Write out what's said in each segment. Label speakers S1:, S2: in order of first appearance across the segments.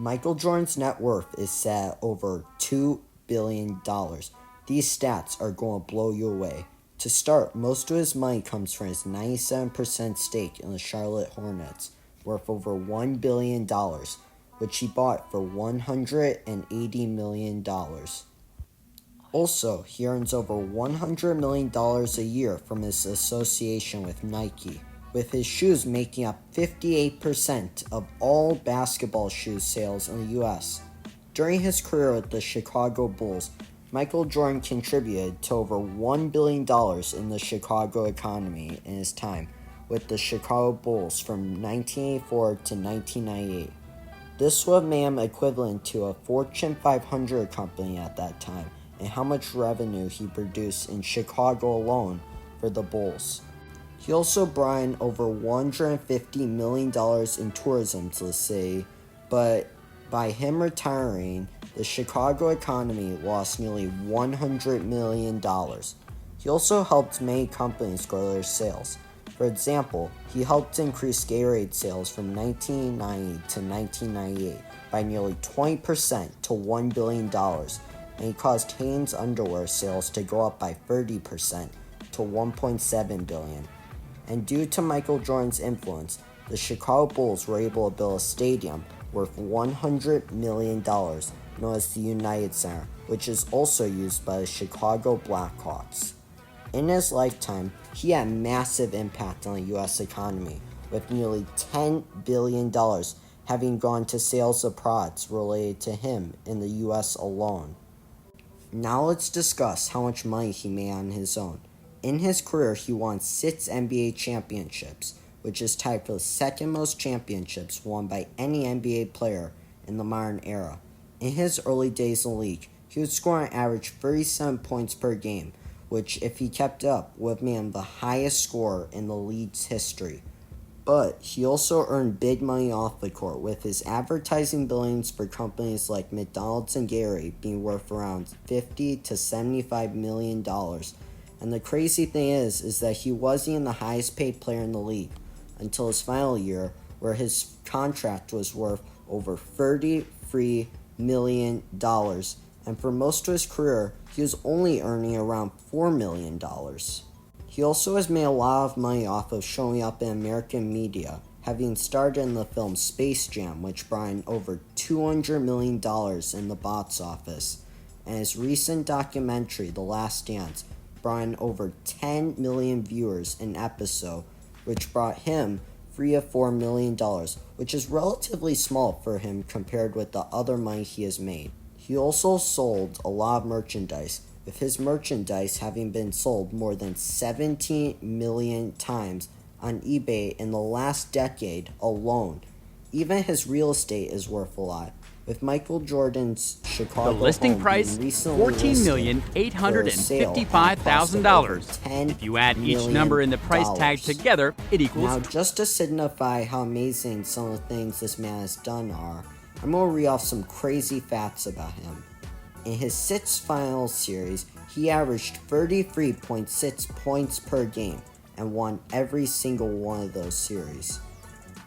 S1: Michael Jordan's net worth is set at over $2 billion. These stats are going to blow you away. To start, most of his money comes from his 97% stake in the Charlotte Hornets, worth over $1 billion, which he bought for $180 million. Also, he earns over $100 million a year from his association with Nike, with his shoes making up 58% of all basketball shoe sales in the U.S. During his career with the Chicago Bulls, Michael Jordan contributed to over $1 billion in the Chicago economy in his time with the Chicago Bulls from 1984 to 1998. This would have made him equivalent to a Fortune 500 company at that time, and how much revenue he produced in Chicago alone for the Bulls. He also brought in over $150 million in tourism to the city, but by him retiring, the Chicago economy lost nearly $100 million. He also helped many companies grow their sales. For example, he helped increase Gatorade sales from 1990 to 1998 by nearly 20% to $1 billion, and he caused Hanes underwear sales to go up by 30% to $1.7 billion. And due to Michael Jordan's influence, the Chicago Bulls were able to build a stadium worth $100 million known as the United Center, which is also used by the Chicago Blackhawks. In his lifetime, he had massive impact on the U.S. economy, with nearly $10 billion having gone to sales of products related to him in the U.S. alone. Now let's discuss how much money he made on his own. In his career, he won 6 NBA championships, which is tied for the second most championships won by any NBA player in the modern era. In his early days in the league, he would score on average 37 points per game, which, if he kept up, would have made him the highest scorer in the league's history. But he also earned big money off the court, with his advertising billings for companies like McDonald's and Gatorade being worth around $50 to $75 million. And the crazy thing is that he wasn't even the highest paid player in the league until his final year, where his contract was worth over $33 million. And for most of his career, he was only earning around $4 million. He also has made a lot of money off of showing up in American media, having starred in the film Space Jam, which brought in over $200 million in the box office, and his recent documentary, The Last Dance, brought in over 10 million viewers an episode, which brought him $3 to $4 million, which is relatively small for him compared with the other money he has made. He also sold a lot of merchandise, with his merchandise having been sold more than 17 million times on eBay in the last decade alone. Even his real estate is worth a lot, with Michael Jordan's Chicago
S2: The listing
S1: home
S2: price,
S1: being recently
S2: $14,855,000. If you add each number in the price tag together, it equals...
S1: Now, just to signify how amazing some of the things this man has done are, I'm going to read off some crazy facts about him. In his 6 final series, he averaged 33.6 points per game and won every single one of those series.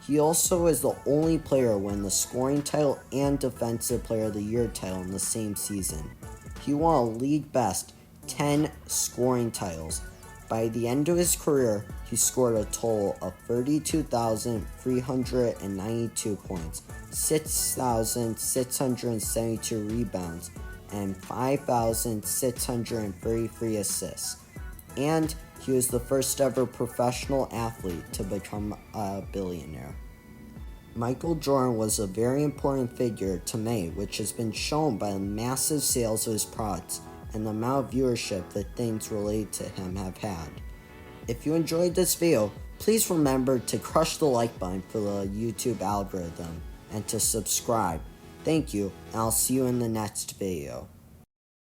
S1: He also is the only player to win the scoring title and Defensive Player of the Year title in the same season. He won a league best 10 scoring titles. By the end of his career, he scored a total of 32,392 points, 6,672 rebounds, and 5,633 assists. And he was the first ever professional athlete to become a billionaire. Michael Jordan was a very important figure to me, which has been shown by the massive sales of his products and the amount of viewership that things related to him have had. If you enjoyed this video, please remember to crush the like button for the YouTube algorithm and to subscribe. Thank you, and I'll see you in the next video.